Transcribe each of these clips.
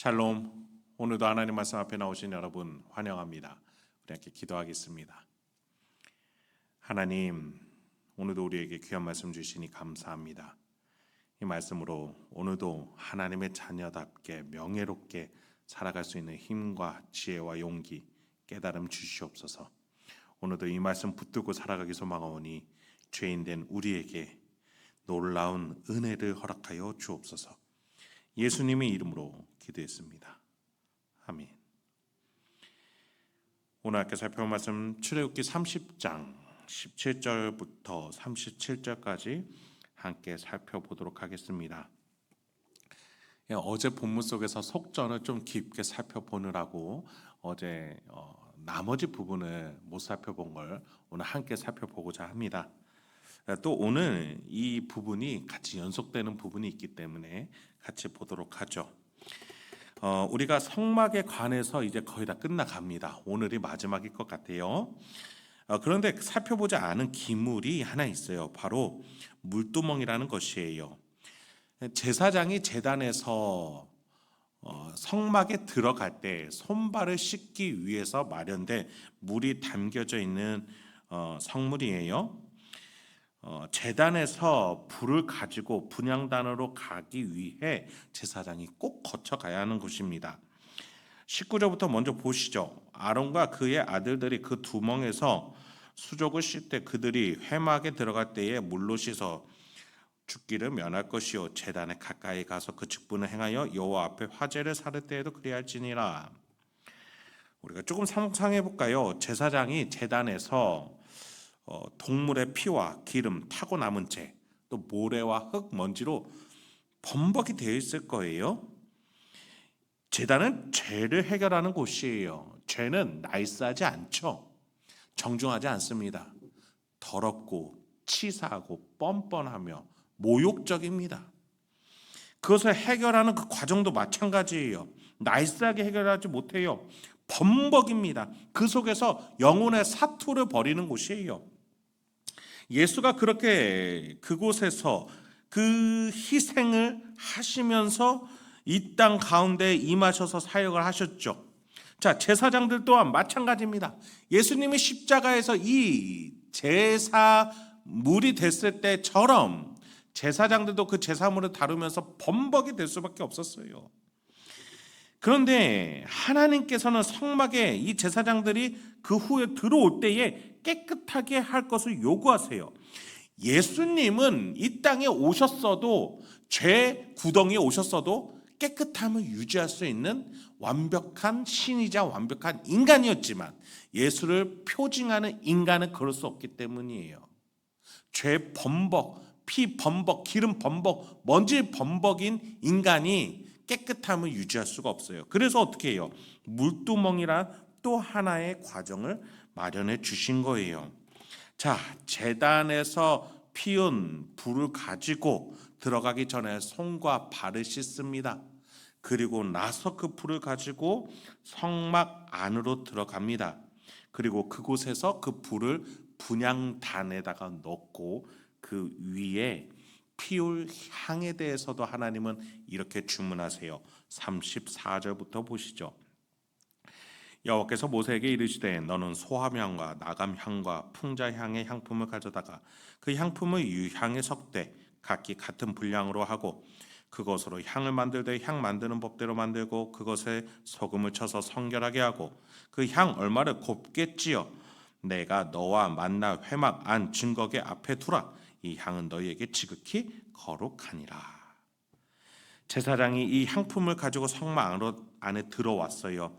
샬롬. 오늘도 하나님 말씀 앞에 나오신 여러분 환영합니다. 우리 함께 기도하겠습니다. 하나님, 오늘도 우리에게 귀한 말씀 주시니 감사합니다. 이 말씀으로 오늘도 하나님의 자녀답게 명예롭게 살아갈 수 있는 힘과 지혜와 용기, 깨달음 주시옵소서. 오늘도 이 말씀 붙들고 살아가기 소망하오니 죄인된 우리에게 놀라운 은혜를 허락하여 주옵소서. 예수님의 이름으로 기도했습니다. 아멘. 오늘 함께 살펴볼 말씀 출애굽기 30장 17절부터 37절까지 함께 살펴보도록 하겠습니다. 어제 본문 속에서 속전을 좀 깊게 살펴보느라고 어제 나머지 부분을 못 살펴본 걸 오늘 함께 살펴보고자 합니다. 또 오늘 이 부분이 같이 연속되는 부분이 있기 때문에 같이 보도록 하죠. 우리가 성막에 관해서 이제 거의 다 끝나갑니다. 오늘이 마지막일 것 같아요. 그런데 살펴보지 않은 기물이 하나 있어요. 바로 물두멍이라는 것이에요. 제사장이 제단에서 성막에 들어갈 때 손발을 씻기 위해서 마련된 물이 담겨져 있는 성물이에요. 제단에서 불을 가지고 분향단으로 가기 위해 제사장이 꼭 거쳐가야 하는 곳입니다. 19절부터 먼저 보시죠. 아론과 그의 아들들이 그 두멍에서 수족을 씻을 때 그들이 회막에 들어갈 때에 물로 씻어 죽기를 면할 것이요 제단에 가까이 가서 그 직분을 행하여 여호와 앞에 화제를 사를 때에도 그리할지니라. 우리가 조금 상상해 볼까요? 제사장이 제단에서 동물의 피와 기름, 타고 남은 채, 또 모래와 흙, 먼지로 범벅이 되어 있을 거예요. 제단은 죄를 해결하는 곳이에요. 죄는 나이스하지 않죠. 정중하지 않습니다. 더럽고 치사하고 뻔뻔하며 모욕적입니다. 그것을 해결하는 그 과정도 마찬가지예요. 나이스하게 해결하지 못해요. 범벅입니다. 그 속에서 영혼의 사투를 벌이는 곳이에요. 예수가 그렇게 그곳에서 그 희생을 하시면서 이 땅 가운데 임하셔서 사역을 하셨죠. 자, 제사장들 또한 마찬가지입니다. 예수님이 십자가에서 이 제사물이 됐을 때처럼 제사장들도 그 제사물을 다루면서 범벅이 될 수밖에 없었어요. 그런데 하나님께서는 성막에 이 제사장들이 그 후에 들어올 때에 깨끗하게 할 것을 요구하세요. 예수님은 이 땅에 오셨어도, 죄 구덩이에 오셨어도 깨끗함을 유지할 수 있는 완벽한 신이자 완벽한 인간이었지만 예수를 표징하는 인간은 그럴 수 없기 때문이에요. 죄 범벅, 피 범벅, 기름 범벅, 먼지 범벅인 인간이 깨끗함을 유지할 수가 없어요. 그래서 어떻게 해요? 물두멍이란 또 하나의 과정을 마련해 주신 거예요. 자, 제단에서 피운 불을 가지고 들어가기 전에 손과 발을 씻습니다. 그리고 나서 그 불을 가지고 성막 안으로 들어갑니다. 그리고 그곳에서 그 불을 분향단에다가 넣고 그 위에 피울 향에 대해서도 하나님은 이렇게 주문하세요. 34절부터 보시죠. 여호와께서 모세에게 이르시되 너는 소함향과 나감향과 풍자향의 향품을 가져다가 그 향품을 유향에 섞되 각기 같은 분량으로 하고 그것으로 향을 만들되 향 만드는 법대로 만들고 그것에 소금을 쳐서 성결하게 하고 그 향 얼마를 곱게 찌어 내가 너와 만나 회막 안 증거계 앞에 두라. 이 향은 너희에게 지극히 거룩하니라. 제사장이 이 향품을 가지고 성막 안에 들어왔어요.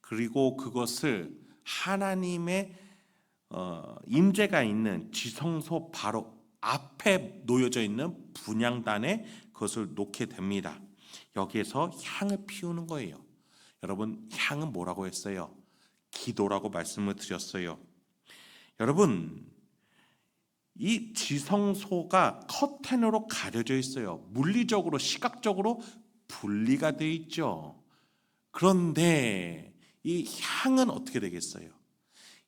그리고 그것을 하나님의 임재가 있는 지성소 바로 앞에 놓여져 있는 분향단에 그것을 놓게 됩니다. 여기에서 향을 피우는 거예요. 여러분, 향은 뭐라고 했어요? 기도라고 말씀을 드렸어요. 여러분, 이 지성소가 커튼으로 가려져 있어요. 물리적으로, 시각적으로 분리가 되어 있죠. 그런데 이 향은 어떻게 되겠어요?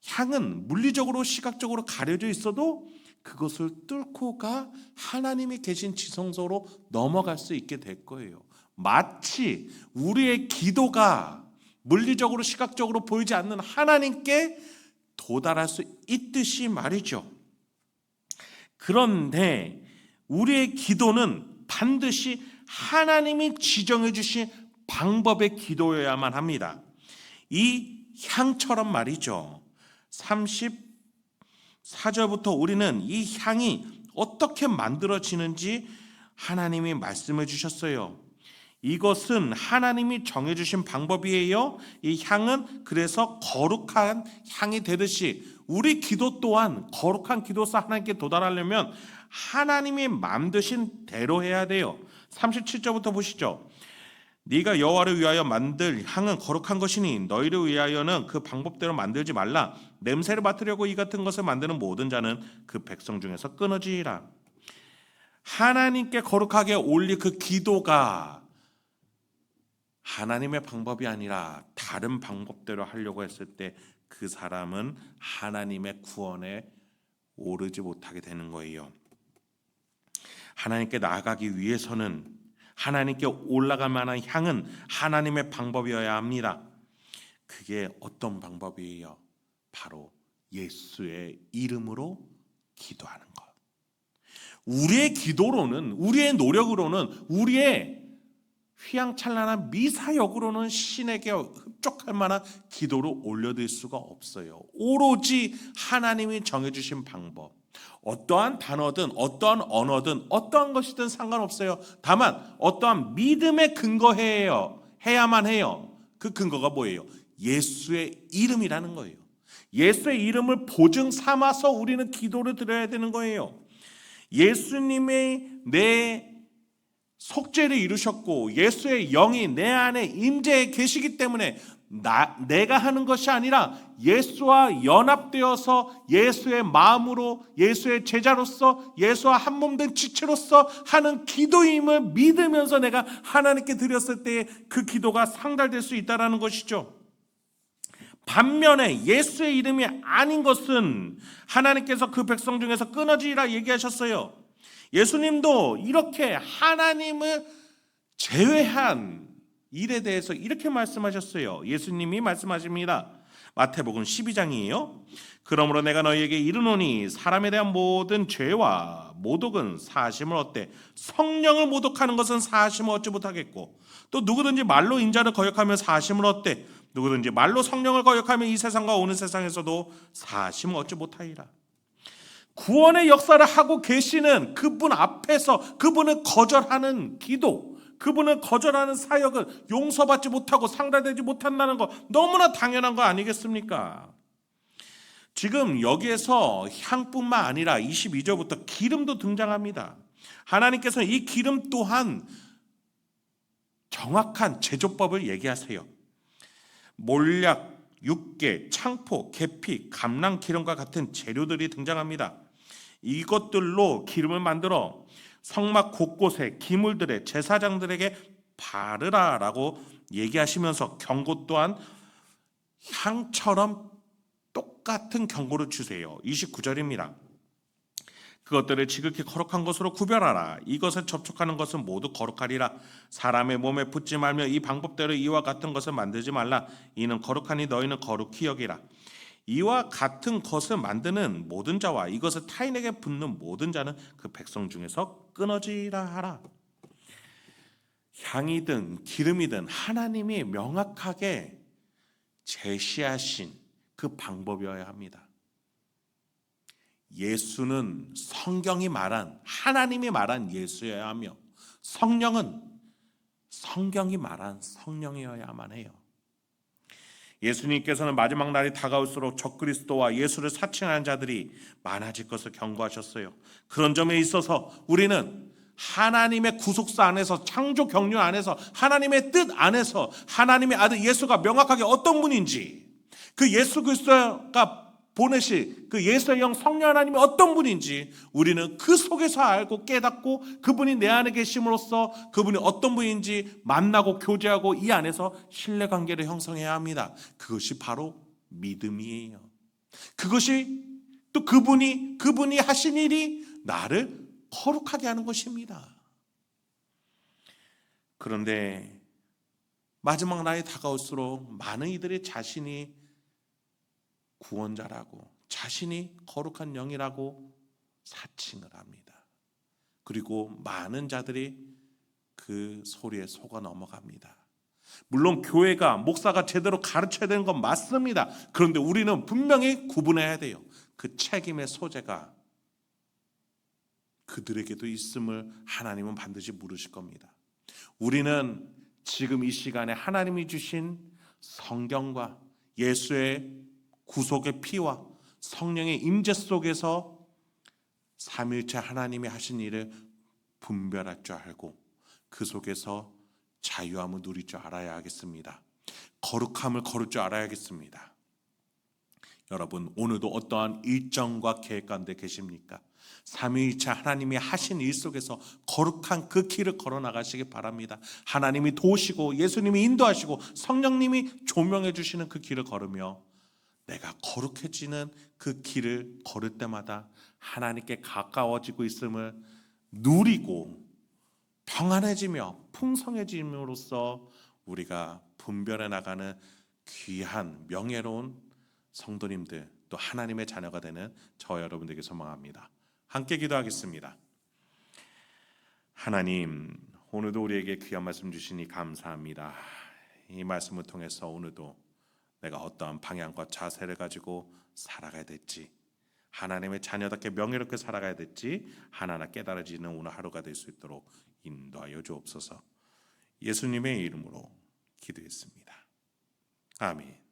향은 물리적으로, 시각적으로 가려져 있어도 그것을 뚫고 가 하나님이 계신 지성소로 넘어갈 수 있게 될 거예요. 마치 우리의 기도가 물리적으로 시각적으로 보이지 않는 하나님께 도달할 수 있듯이 말이죠. 그런데 우리의 기도는 반드시 하나님이 지정해 주신 방법의 기도여야만 합니다. 이 향처럼 말이죠. 34절부터 우리는 이 향이 어떻게 만들어지는지 하나님이 말씀해 주셨어요. 이것은 하나님이 정해주신 방법이에요. 이 향은 그래서 거룩한 향이 되듯이 우리 기도 또한 거룩한 기도서 하나님께 도달하려면 하나님이 만드신 대로 해야 돼요. 37절부터 보시죠. 네가 여호와를 위하여 만들 향은 거룩한 것이니 너희를 위하여는 그 방법대로 만들지 말라. 냄새를 맡으려고 이 같은 것을 만드는 모든 자는 그 백성 중에서 끊어지리라. 하나님께 거룩하게 올릴 그 기도가 하나님의 방법이 아니라 다른 방법대로 하려고 했을 때 그 사람은 하나님의 구원에 오르지 못하게 되는 거예요. 하나님께 나아가기 위해서는 하나님께 올라갈 만한 향은 하나님의 방법이어야 합니다. 그게 어떤 방법이에요? 바로 예수의 이름으로 기도하는 것. 우리의 기도로는, 우리의 노력으로는, 우리의 휘황찬란한 미사역으로는 신에게 흡족할 만한 기도를 올려드릴 수가 없어요. 오로지 하나님이 정해주신 방법, 어떠한 단어든 어떠한 언어든 어떠한 것이든 상관없어요. 다만 어떠한 믿음에 해야만 해요. 그 근거가 뭐예요? 예수의 이름이라는 거예요. 예수의 이름을 보증 삼아서 우리는 기도를 드려야 되는 거예요. 예수님의 내 속죄를 이루셨고 예수의 영이 내 안에 임재해 계시기 때문에 내가 하는 것이 아니라 예수와 연합되어서 예수의 마음으로 예수의 제자로서 예수와 한 몸 된 지체로서 하는 기도임을 믿으면서 내가 하나님께 드렸을 때 그 기도가 상달될 수 있다는 것이죠. 반면에 예수의 이름이 아닌 것은 하나님께서 그 백성 중에서 끊어지리라 얘기하셨어요. 예수님도 이렇게 하나님을 제외한 일에 대해서 이렇게 말씀하셨어요. 예수님이 말씀하십니다. 마태복음 12장이에요. 그러므로 내가 너희에게 이르노니 사람에 대한 모든 죄와 모독은 사하심을 얻되 성령을 모독하는 것은 사하심을 얻지 못하겠고 또 누구든지 말로 인자를 거역하며 사하심을 얻되 누구든지 말로 성령을 거역하며 이 세상과 오는 세상에서도 사하심을 얻지 못하리라. 구원의 역사를 하고 계시는 그분 앞에서 그분을 거절하는 기도, 그분을 거절하는 사역을 용서받지 못하고 상달되지 못한다는 거 너무나 당연한 거 아니겠습니까? 지금 여기에서 향뿐만 아니라 22절부터 기름도 등장합니다. 하나님께서 이 기름 또한 정확한 제조법을 얘기하세요. 몰약, 육개, 창포, 계피, 감람기름과 같은 재료들이 등장합니다. 이것들로 기름을 만들어 성막 곳곳에 기물들의 제사장들에게 바르라라고 얘기하시면서 경고 또한 향처럼 똑같은 경고를 주세요. 29절입니다. 그것들을 지극히 거룩한 것으로 구별하라. 이것을 접촉하는 것은 모두 거룩하리라. 사람의 몸에 붙지 말며 이 방법대로 이와 같은 것을 만들지 말라. 이는 거룩하니 너희는 거룩히 여기라. 이와 같은 것을 만드는 모든 자와 이것을 타인에게 붓는 모든 자는 그 백성 중에서 끊어지라 하라. 향이든 기름이든 하나님이 명확하게 제시하신 그 방법이어야 합니다. 예수는 성경이 말한 하나님이 말한 예수여야 하며 성령은 성경이 말한 성령이어야만 해요. 예수님께서는 마지막 날이 다가올수록 적그리스도와 예수를 사칭하는 자들이 많아질 것을 경고하셨어요. 그런 점에 있어서 우리는 하나님의 구속사 안에서 창조 경륜 안에서 하나님의 뜻 안에서 하나님의 아들 예수가 명확하게 어떤 분인지 그 예수 그리스도가 보내실 그 예수의 영 성령 하나님이 어떤 분인지 우리는 그 속에서 알고 깨닫고 그분이 내 안에 계심으로써 그분이 어떤 분인지 만나고 교제하고 이 안에서 신뢰관계를 형성해야 합니다. 그것이 바로 믿음이에요. 그것이 또 그분이 하신 일이 나를 거룩하게 하는 것입니다. 그런데 마지막 날이 다가올수록 많은 이들이 자신이 구원자라고, 자신이 거룩한 영이라고 사칭을 합니다. 그리고 많은 자들이 그 소리에 속아 넘어갑니다. 물론 교회가, 목사가 제대로 가르쳐야 되는 건 맞습니다. 그런데 우리는 분명히 구분해야 돼요. 그 책임의 소재가 그들에게도 있음을 하나님은 반드시 물으실 겁니다. 우리는 지금 이 시간에 하나님이 주신 성경과 예수의 구속의 피와 성령의 임재 속에서 삼위일체 하나님이 하신 일을 분별할 줄 알고 그 속에서 자유함을 누릴 줄 알아야 하겠습니다. 거룩함을 거를 줄 알아야겠습니다. 여러분, 오늘도 어떠한 일정과 계획 가운데 계십니까? 삼위일체 하나님이 하신 일 속에서 거룩한 그 길을 걸어 나가시기 바랍니다. 하나님이 도우시고 예수님이 인도하시고 성령님이 조명해 주시는 그 길을 걸으며 내가 거룩해지는 그 길을 걸을 때마다 하나님께 가까워지고 있음을 누리고 평안해지며 풍성해짐으로써 우리가 분별해 나가는 귀한 명예로운 성도님들, 또 하나님의 자녀가 되는 저와 여러분들에게 소망합니다. 함께 기도하겠습니다. 하나님, 오늘도 우리에게 귀한 말씀 주시니 감사합니다. 이 말씀을 통해서 오늘도 내가 어떠한 방향과 자세를 가지고 살아가야 될지, 하나님의 자녀답게 명예롭게 살아가야 될지 하나하나 깨달아지는 오늘 하루가 될 수 있도록 인도하여 주옵소서. 예수님의 이름으로 기도했습니다. 아멘.